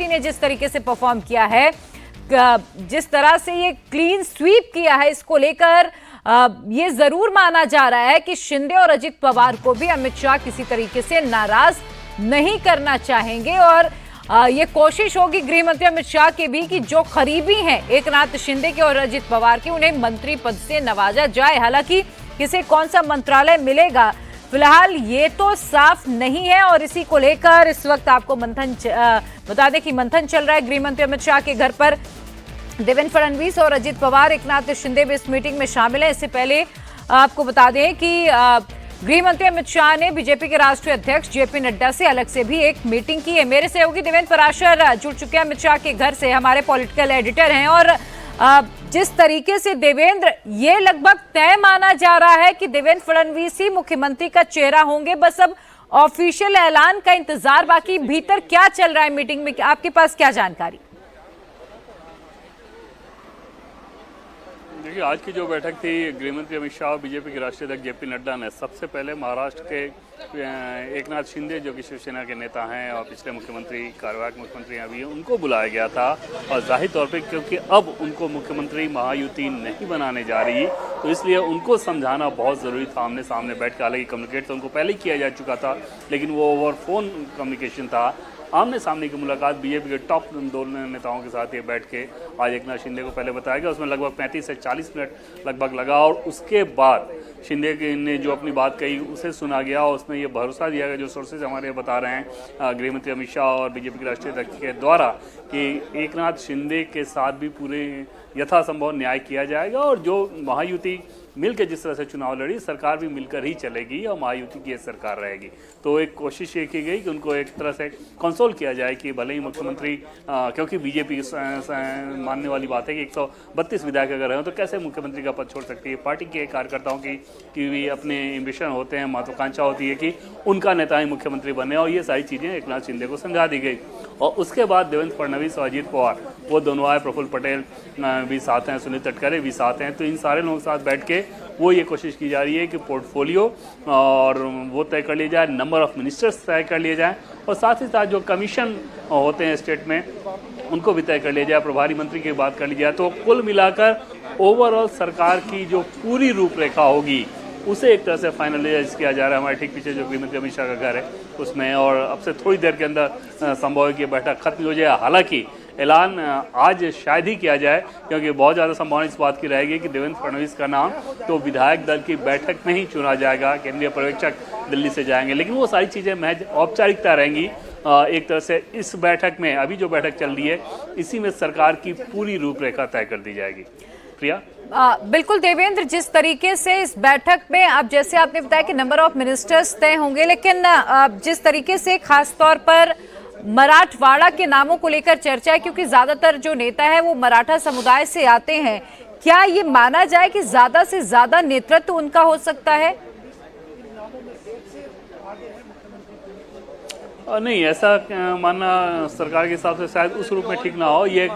BJP ने जिस तरीके से परफॉर्म किया है, जिस तरह से ये क्लीन स्वीप किया है, इसको लेकर ये जरूर माना जा रहा है कि शिंदे और अजित पवार को भी अमित शाह किसी तरीके से नाराज नहीं करना चाहेंगे और ये कोशिश होगी गृह मंत्री अमित शाह के भी कि जो करीबी हैं एकनाथ शिंदे के और अजित पवार के, उन्हें मंत्री पद से नवाजा जाए। हालांकि किसे कौन सा मंत्रालय मिलेगा फिलहाल ये तो साफ नहीं है और इसी को लेकर इस वक्त आपको बता दें कि मंथन चल रहा है गृह मंत्री अमित शाह के घर पर। देवेंद्र फडणवीस और अजित पवार, एकनाथ शिंदे भी इस मीटिंग में शामिल है। इससे पहले आपको बता दें कि गृह मंत्री अमित शाह ने बीजेपी के राष्ट्रीय अध्यक्ष जेपी नड्डा से अलग से भी एक मीटिंग की है। मेरे सहयोगी देवेंद्र पराशर जुड़ चुके हैं अमित शाह के घर से, हमारे पॉलिटिकल एडिटर हैं। और जिस तरीके से देवेंद्र, ये लगभग तय माना जा रहा है कि देवेंद्र फडणवीस ही मुख्यमंत्री का चेहरा होंगे, बस अब ऑफिशियल ऐलान का इंतजार बाकी। भीतर क्या चल रहा है मीटिंग में, आपके पास क्या जानकारी? देखिए, आज की जो बैठक थी गृह मंत्री अमित शाह और बीजेपी के राष्ट्रीय अध्यक्ष जेपी नड्डा ने सबसे पहले महाराष्ट्र के एकनाथ शिंदे जो कि शिवसेना के नेता हैं और पिछले मुख्यमंत्री, कार्यवाहक मुख्यमंत्री अभी हैं, उनको बुलाया गया था। और जाहिर तौर पे क्योंकि अब उनको मुख्यमंत्री महायुति नहीं बनाने जा रही, तो इसलिए उनको समझाना बहुत ज़रूरी था आमने सामने बैठ कर। हालांकि कम्युनिकेट तो उनको पहले ही किया जा चुका था, लेकिन वो ओवर फोन कम्युनिकेशन था। आमने सामने की मुलाकात बीजेपी के टॉप दो नेताओं के साथ ये बैठ के आज एकनाथ शिंदे को पहले बताया गया। उसमें लगभग 35 से 40 मिनट लगभग लगा और उसके बाद शिंदे ने जो अपनी बात कही उसे सुना गया और उसमें ये भरोसा दिया गया, जो सोर्सेज हमारे बता रहे हैं गृह मंत्री अमित शाह और बीजेपी के राष्ट्रीय अध्यक्ष के द्वारा, कि एकनाथ शिंदे के साथ भी पूरे यथासंभव न्याय किया जाएगा और जो महायुति मिलकर जिस तरह से चुनाव लड़ी, सरकार भी मिलकर ही चलेगी और महायुति की सरकार रहेगी। तो एक कोशिश ये की गई कि उनको एक तरह से कंसोल किया जाए कि भले ही मुख्यमंत्री, क्योंकि बीजेपी मानने वाली बात है कि 132 विधायक अगर हैं तो कैसे मुख्यमंत्री का पद छोड़ सकती है। पार्टी के कार्यकर्ताओं की भी अपने एम्बिशन होते हैं, महत्वाकांक्षा होती है कि उनका नेता ही मुख्यमंत्री बने, और ये सारी चीज़ें एकनाथ शिंदे को समझा दी गई। और उसके बाद देवेंद्र फडणवीस और अजित पवार वो दोनों आए, प्रफुल्ल पटेल भी साथ हैं, सुनील तटकरे भी साथ हैं। तो इन सारे लोगों के साथ बैठ के वो ये कोशिश की जा रही है कि पोर्टफोलियो और वो तय कर लिया जाए, नंबर ऑफ मिनिस्टर्स तय कर लिए जाएँ और साथ ही साथ जो कमीशन होते हैं स्टेट में उनको भी तय कर लिया जाए, प्रभारी मंत्री की बात कर ली जाए। तो कुल मिलाकर ओवरऑल सरकार की जो पूरी रूपरेखा होगी उसे एक तरह से फाइनलाइज किया जा रहा है। हमारे ठीक पीछे जो गृह मंत्री अमित शाह का घर है उसमें, और अब से थोड़ी देर के अंदर संभव है कि बैठक खत्म हो जाए। हालांकि ऐलान आज शायद ही किया जाए, क्योंकि बहुत ज़्यादा संभावना इस बात की रहेगी कि देवेंद्र फडणवीस का नाम तो विधायक दल की बैठक में ही चुना जाएगा, केंद्रीय पर्यवेक्षक दिल्ली से जाएंगे, लेकिन वो सारी चीज़ें महज औपचारिकता रहेंगी। एक तरह से इस बैठक में, अभी जो बैठक चल रही है, इसी में सरकार की पूरी रूपरेखा तय कर दी जाएगी। प्रिया? बिल्कुल देवेंद्र, जिस तरीके से इस बैठक में, अब जैसे आपने बताया कि नंबर ऑफ मिनिस्टर्स तय होंगे, लेकिन जिस तरीके से खास तौर पर मराठवाड़ा के नामों को लेकर चर्चा है, क्योंकि ज्यादातर जो नेता है वो मराठा समुदाय से आते हैं, क्या ये माना जाए कि ज्यादा से ज्यादा नेतृत्व उनका हो सकता है? नहीं, ऐसा मानना सरकार के हिसाब से शायद उस रूप में ठीक ना हो। ये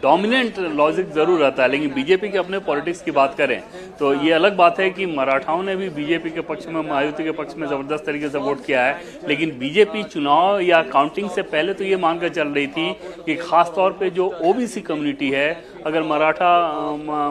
डोमिनेंट लॉजिक जरूर रहता है, लेकिन बीजेपी के अपने पॉलिटिक्स की बात करें तो ये अलग बात है कि मराठाओं ने भी बीजेपी के पक्ष में, महायुति के पक्ष में जबरदस्त तरीके से वोट किया है। लेकिन बीजेपी चुनाव या काउंटिंग से पहले तो ये मानकर चल रही थी कि खास तौर पे जो ओबीसी कम्युनिटी है, अगर मराठा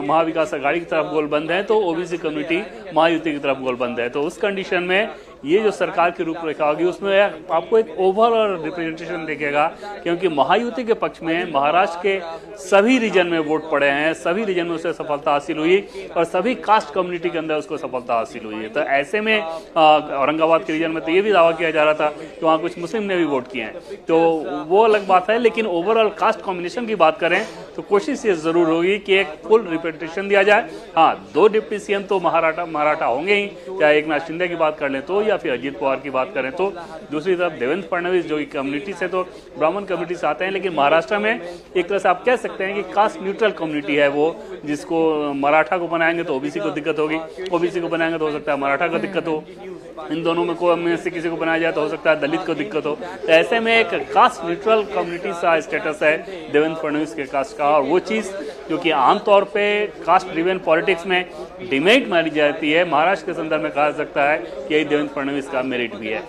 महाविकास आघाड़ी की तरफ गोल बंद है तो ओबीसी कम्युनिटी महायुति की तरफ गोल बंद है। तो उस कंडीशन में ये जो सरकार की रूपरेखा होगी उसमें आपको एक ओवरऑल रिप्रेजेंटेशन दिखेगा, क्योंकि महायुति के पक्ष में महाराष्ट्र के सभी रीजन में वोट पड़े हैं, सभी रीजन में उसे सफलता हासिल हुई और सभी कास्ट कम्युनिटी के अंदर उसको सफलता हासिल हुई है। तो ऐसे में औरंगाबाद के रीजन में तो ये भी दावा किया जा रहा था कि वहाँ कुछ मुस्लिम ने भी वोट किए हैं, तो वो अलग बात है। लेकिन ओवरऑल कास्ट कॉम्बिनेशन की बात करें तो कोशिश ये जरूर होगी कि एक फुल रिप्रेजेंटेशन दिया जाए। हाँ, 2 डिप्टी सीएम तो मराठा होंगे ही, चाहे एकनाथ शिंदे की बात कर लें तो या फिर अजित पवार की बात करें तो। दूसरी तरफ देवेंद्र फडणवीस जो कम्युनिटी से, तो ब्राह्मण कम्युनिटी से आते हैं, लेकिन महाराष्ट्र में एक तरह से आप कह सकते हैं कि कास्ट न्यूट्रल कम्युनिटी है वो, जिसको मराठा को बनाएंगे तो ओबीसी को दिक्कत होगी, ओबीसी को बनाएंगे तो हो सकता है मराठा को दिक्कत हो, इन दोनों में से किसी को बनाया जाए तो हो सकता है दलित को दिक्कत हो। तो ऐसे में एक कास्ट न्यूट्रल कम्युनिटी सा स्टेटस है देवेंद्र फडणवीस के कास्ट का, और वो चीज़ जो कि आमतौर पे कास्ट ड्रिवन पॉलिटिक्स में डिमेरिट मानी जाती है, महाराष्ट्र के संदर्भ में कहा जा सकता है कि यही देवेंद्र फडणवीस का मेरिट भी है।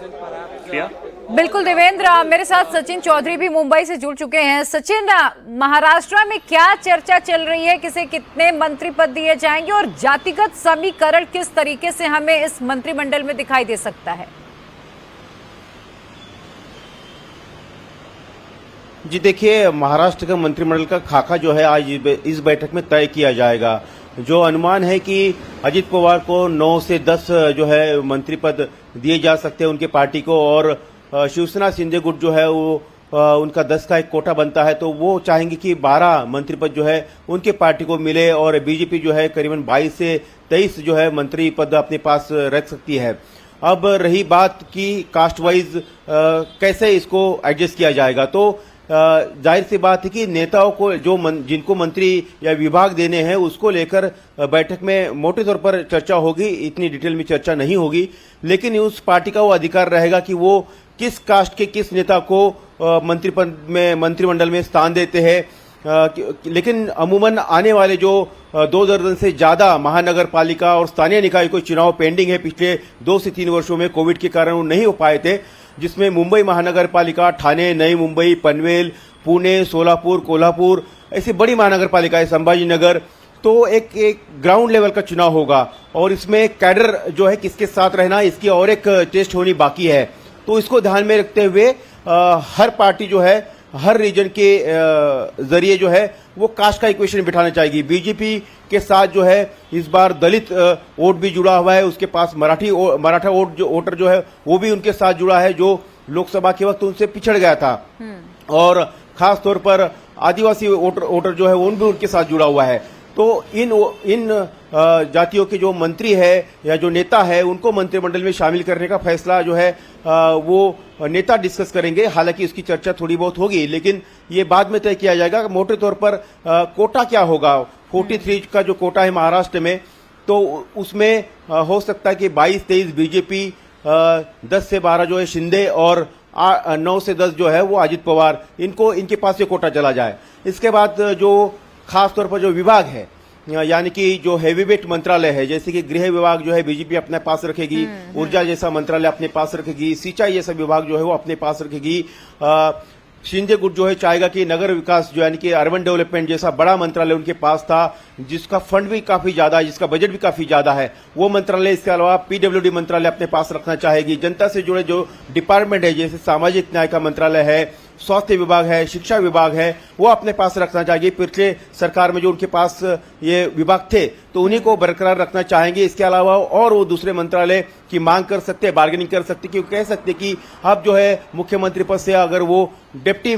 क्या? बिल्कुल देवेंद्र, मेरे साथ सचिन चौधरी भी मुंबई से जुड़ चुके हैं। सचिन, महाराष्ट्र में क्या चर्चा चल रही है, किसे कितने मंत्री पद दिए जाएंगे और जातिगत समीकरण किस तरीके से हमें इस मंत्रिमंडल में दिखाई दे सकता है? जी देखिए, महाराष्ट्र का मंत्रिमंडल का खाका जो है आज इस बैठक में तय किया जाएगा। जो अनुमान है कि अजित पवार को 9 से 10 जो है मंत्री पद दिए जा सकते हैं उनके पार्टी को, और शिवसेना शिंदे गुट जो है वो उनका 10 का एक कोटा बनता है, तो वो चाहेंगे कि 12 मंत्री पद जो है उनके पार्टी को मिले, और बीजेपी जो है करीबन 22 से 23 जो है मंत्री पद अपने पास रख सकती है। अब रही बात कि कास्ट वाइज कैसे इसको एडजस्ट किया जाएगा, तो जाहिर सी बात है कि नेताओं को जिनको मंत्री या विभाग देने हैं उसको लेकर बैठक में मोटे तौर पर चर्चा होगी, इतनी डिटेल में चर्चा नहीं होगी, लेकिन उस पार्टी का वो अधिकार रहेगा कि वो किस कास्ट के किस नेता को मंत्रिमंडल में स्थान देते हैं। लेकिन अमूमन आने वाले जो 2 दर्जन से ज्यादा महानगर पालिका और स्थानीय निकाय को चुनाव पेंडिंग है, पिछले 2 से 3 वर्षों में कोविड के कारण वो नहीं हो पाए थे, जिसमें मुंबई महानगर पालिका, ठाणे, नई मुंबई, पनवेल, पुणे, सोलापुर, कोल्हापुर, ऐसी बड़ी महानगर पालिकाएं, संभाजीनगर, तो एक ग्राउंड लेवल का चुनाव होगा, और इसमें कैडर जो है किसके साथ रहना, इसकी और एक टेस्ट होनी बाकी है। तो इसको ध्यान में रखते हुए हर पार्टी जो है हर रीजन के जरिए जो है वो कास्ट का इक्वेशन बिठाना चाहेगी। बीजेपी के साथ जो है इस बार दलित वोट भी जुड़ा हुआ है, उसके पास मराठा वोटर जो है वो भी उनके साथ जुड़ा है, जो लोकसभा के वक्त उनसे पिछड़ गया था, और खास तौर पर आदिवासी वोटर जो है वो भी उनके साथ जुड़ा हुआ है। तो इन जातियों के जो मंत्री है या जो नेता है उनको मंत्रिमंडल में शामिल करने का फैसला जो है वो नेता डिस्कस करेंगे। हालांकि इसकी चर्चा थोड़ी बहुत होगी, लेकिन ये बाद में तय किया जाएगा। मोटे तौर पर कोटा क्या होगा, 43 का जो कोटा है महाराष्ट्र में, तो उसमें हो सकता है कि 22-23 बीजेपी, 10 से 12 जो है शिंदे, और 9 से 10 जो है वो अजित पवार, इनके पास ये कोटा चला जाए। इसके बाद जो खास तौर पर जो विभाग है, यानी कि जो हैवीवेट मंत्रालय है, जैसे कि गृह विभाग जो है बीजेपी अपने पास रखेगी, ऊर्जा जैसा मंत्रालय अपने पास रखेगी, सिंचाई जैसा विभाग जो है वो अपने पास रखेगी। शिंदे गुट जो है चाहेगा कि नगर विकास जो यानी कि अर्बन डेवलपमेंट जैसा बड़ा मंत्रालय उनके पास था, जिसका फंड भी काफी ज्यादा है, जिसका बजट भी काफी ज्यादा है, वो मंत्रालय, इसके अलावा पीडब्ल्यूडी मंत्रालय अपने पास रखना चाहेगी। जनता से जुड़े जो डिपार्टमेंट है, जैसे सामाजिक न्याय का मंत्रालय है, स्वास्थ्य विभाग है, शिक्षा विभाग है, वो अपने पास रखना चाहिए। पिछले सरकार में जो उनके पास ये विभाग थे तो उन्हीं को बरकरार रखना चाहेंगे। इसके अलावा और वो दूसरे मंत्रालय की मांग कर सकते हैं, बार्गेनिंग कर सकते हैं, क्योंकि कह सकते कि अब जो है मुख्यमंत्री पद से अगर वो डिप्टी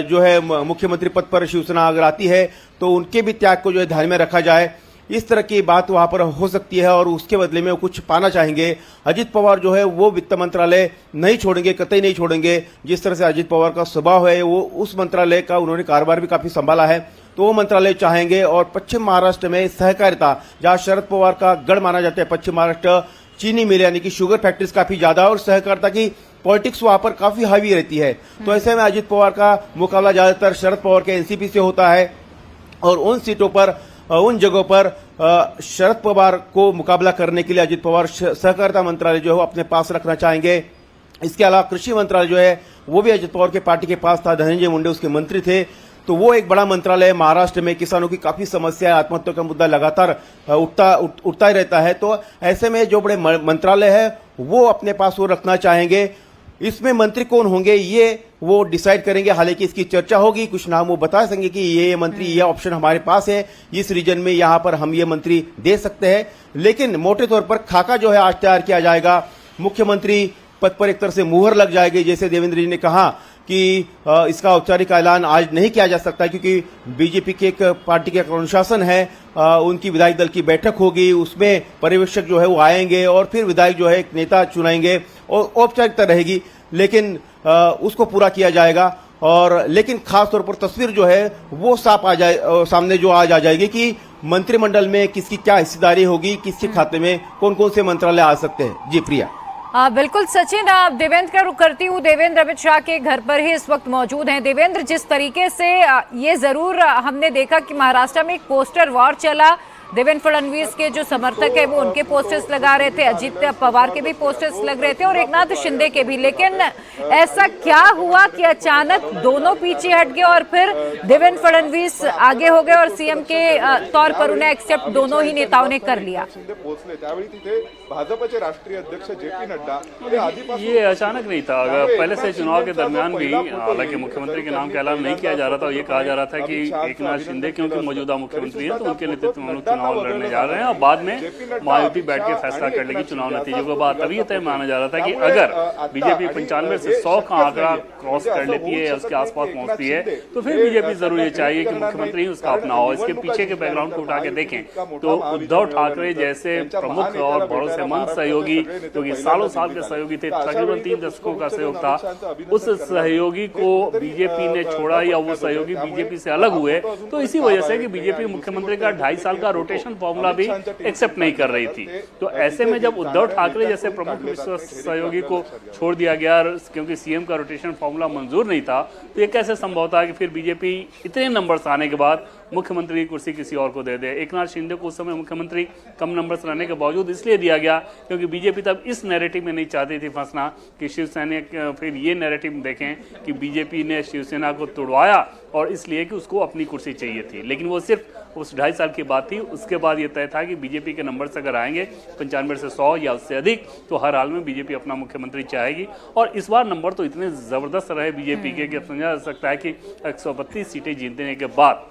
जो है मुख्यमंत्री पद पर शिवसेना अगर आती है तो उनके भी त्याग को जो है ध्यान में रखा जाए। इस तरह की बात वहां पर हो सकती है, और उसके बदले में वो कुछ पाना चाहेंगे। अजित पवार जो है वो वित्त मंत्रालय नहीं छोड़ेंगे, कतई नहीं छोड़ेंगे। जिस तरह से अजित पवार का स्वभाव है, वो उस मंत्रालय का उन्होंने कारोबार भी काफी संभाला है, तो वो मंत्रालय चाहेंगे। और पश्चिम महाराष्ट्र में सहकारिता, जहां शरद पवार का गढ़ माना जाता है पश्चिम महाराष्ट्र, चीनी मिल यानी कि शुगर फैक्ट्रीज काफी ज्यादा, और सहकारिता की पॉलिटिक्स वहां पर काफी हावी रहती है। तो ऐसे में अजित पवार का मुकाबला ज्यादातर शरद पवार के एनसीपी से होता है, और उन सीटों पर, उन जगहों पर शरद पवार को मुकाबला करने के लिए अजित पवार सहकारिता मंत्रालय जो है वो अपने पास रखना चाहेंगे। इसके अलावा कृषि मंत्रालय जो है वो भी अजित पवार के पार्टी के पास था, धनंजय मुंडे उसके मंत्री थे, तो वो एक बड़ा मंत्रालय है। महाराष्ट्र में किसानों की काफी समस्या है, आत्महत्या का मुद्दा लगातार उठता ही रहता है, तो ऐसे में जो बड़े मंत्रालय है वो अपने पास वो रखना चाहेंगे। इसमें मंत्री कौन होंगे ये वो डिसाइड करेंगे। हालांकि इसकी चर्चा होगी, कुछ नाम वो बता सकेंगे कि ये मंत्री, ये ऑप्शन हमारे पास है, इस रीजन में यहां पर हम ये मंत्री दे सकते हैं। लेकिन मोटे तौर पर खाका जो है आज तैयार किया जाएगा। मुख्यमंत्री पद पर एक तरह से मुहर लग जाएगी, जैसे देवेंद्र जी ने कहा कि इसका औपचारिक ऐलान आज नहीं किया जा सकता, क्योंकि बीजेपी के एक पार्टी के अनुशासन है, उनकी विधायक दल की बैठक होगी, उसमें पर्यवेक्षक जो है वो आएंगे, और फिर विधायक जो है एक नेता चुनाएंगे, और औपचारिकता रहेगी, लेकिन उसको पूरा किया जाएगा। और लेकिन खास तौर पर तस्वीर जो है वो साफ सामने जो आज आ जाएगी कि मंत्रिमंडल में किसकी क्या हिस्सेदारी होगी, किसके खाते में कौन कौन से मंत्रालय आ सकते हैं। जी प्रिया। बिल्कुल सचिन, देवेंद्र का रुख करती हूँ। देवेंद्र अमित शाह के घर पर ही इस वक्त मौजूद हैं। देवेंद्र, जिस तरीके से ये जरूर हमने देखा कि महाराष्ट्र में एक पोस्टर वॉर चला, देवेंद्र फडणवीस के जो समर्थक है वो उनके पोस्टर्स लगा रहे थे, अजित पवार के भी पोस्टर्स लग रहे थे और एकनाथ शिंदे के भी। लेकिन ऐसा क्या हुआ कि अचानक दोनों पीछे हट गए और फिर देवेंद्र फडणवीस आगे हो गए और सीएम के तौर पर उन्हें एक्सेप्ट दोनों ही नेताओं ने कर लिया? भाजपाचे राष्ट्रीय अध्यक्ष जेपी नड्डा ये अचानक नहीं था। अगर पहले से चुनाव के दरमियान भी हालांकि मुख्यमंत्री के नाम का ऐलान नहीं किया जा रहा था, ये कहा जा रहा था कि एकनाथ शिंदे क्योंकि मौजूदा मुख्यमंत्री हैं तो उनके नेतृत्व में चुनाव लड़ने जा रहे हैं और बाद में महायुति बैठ के फैसला कर लेगी चुनाव नतीजों के बाद। तभी तय माना जा रहा था कि अगर बीजेपी 95 से 100 का आंकड़ा क्रॉस कर लेती है या उसके आसपास पहुंचती है तो फिर बीजेपी जरूर ये चाहिए कि मुख्यमंत्री ही उसका अपना हो। इसके पीछे के बैकग्राउंड को उठा के देखें तो उद्धव ठाकरे जैसे प्रमुख और भरोसेमंद सहयोगी, क्योंकि सालों साल के सहयोगी थे, तकरीबन 3 दशकों का सहयोग था, उस सहयोगी को बीजेपी ने छोड़ा या वो सहयोगी बीजेपी से अलग हुए तो इसी वजह से कि बीजेपी मुख्यमंत्री का 2.5 साल का रोटेशन फॉर्मूला भी एक्सेप्ट नहीं कर रही थी। तो ऐसे में जब उद्धव ठाकरे जैसे प्रमुख सहयोगी को छोड़ दिया गया क्योंकि सीएम का रोटेशन फॉर्मूला मंजूर नहीं था तो ये कैसे संभव था कि फिर बीजेपी इतने नंबर्स आने के बाद मुख्यमंत्री की कुर्सी किसी और को दे दे। एकनाथ शिंदे को उस समय मुख्यमंत्री कम नंबर्स रहने के बावजूद इसलिए दिया गया क्योंकि बीजेपी तब इस नैरेटिव में नहीं चाहती थी फंसना कि शिवसेना, फिर ये नैरेटिव देखें कि बीजेपी ने शिवसेना को तोड़वाया और इसलिए कि उसको अपनी कुर्सी चाहिए थी। लेकिन वो सिर्फ उस 2.5 साल की बात थी। उसके बाद ये तय था कि बीजेपी के नंबर से अगर आएंगे 95 से 100 या उससे अधिक तो हर हाल में बीजेपी अपना मुख्यमंत्री चाहेगी। और इस बार नंबर तो इतने जबरदस्त रहे बीजेपी के कि समझा जा सकता है कि 132 सीटें जीतने के बाद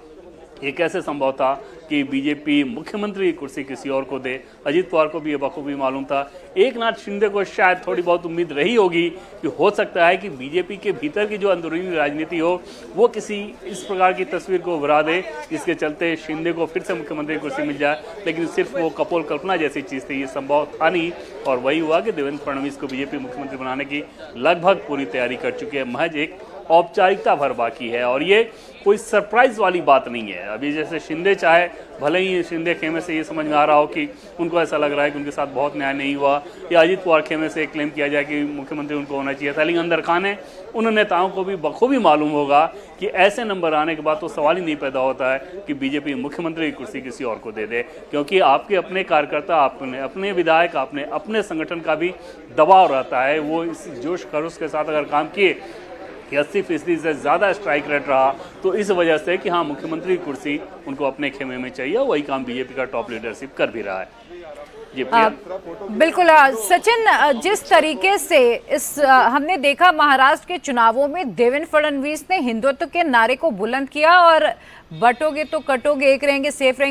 ये कैसे संभव था कि बीजेपी मुख्यमंत्री की कुर्सी किसी और को दे। अजित पवार को भी ये बखूबी मालूम था। एकनाथ शिंदे को शायद थोड़ी बहुत उम्मीद रही होगी कि हो सकता है कि बीजेपी के भीतर की जो अंदरूनी राजनीति हो वो किसी इस प्रकार की तस्वीर को उभरा दे जिसके चलते शिंदे को फिर से मुख्यमंत्री की कुर्सी मिल जाए। लेकिन सिर्फ वो कपोल कल्पना जैसी चीज़ थी, ये संभव था नहीं। और वही हुआ कि देवेंद्र फडणवीस को बीजेपी मुख्यमंत्री बनाने की लगभग पूरी तैयारी कर चुके हैं। महज एक औपचारिकता भर बाकी है और ये कोई सरप्राइज वाली बात नहीं है। अभी जैसे शिंदे चाहे भले ही शिंदे खेमे से ये समझ में आ रहा हो कि उनको ऐसा लग रहा है कि उनके साथ बहुत न्याय नहीं हुआ, या अजित पवार खेमे से क्लेम किया जाए कि मुख्यमंत्री उनको होना चाहिए था, लेकिन अंदर खाने उन नेताओं को भी बखूबी मालूम होगा कि ऐसे नंबर आने के बाद तो सवाल ही नहीं पैदा होता है कि बीजेपी मुख्यमंत्री की कुर्सी किसी और को दे दे, क्योंकि आपके अपने कार्यकर्ता, आपने अपने विधायक, आपने अपने संगठन का भी दबाव रहता है। वो इस जोश खरोश के साथ अगर काम किए कि 80% से ज़्यादा स्ट्राइक रेट रहा तो इस वजह से कि हाँ मुख्यमंत्री की कुर्सी उनको अपने खेमे में चाहिए, वही काम बीजेपी का टॉप लीडरशिप कर भी रहा है। बिल्कुल सचिन, जिस तरीके से हमने देखा महाराष्ट्र के चुनावों में देवेंद्र फडणवीस ने हिंदुत्व के नारे को बुलंद किया और बटोगे तो कटोगे, एक रहेंगे सेफ रहेंगे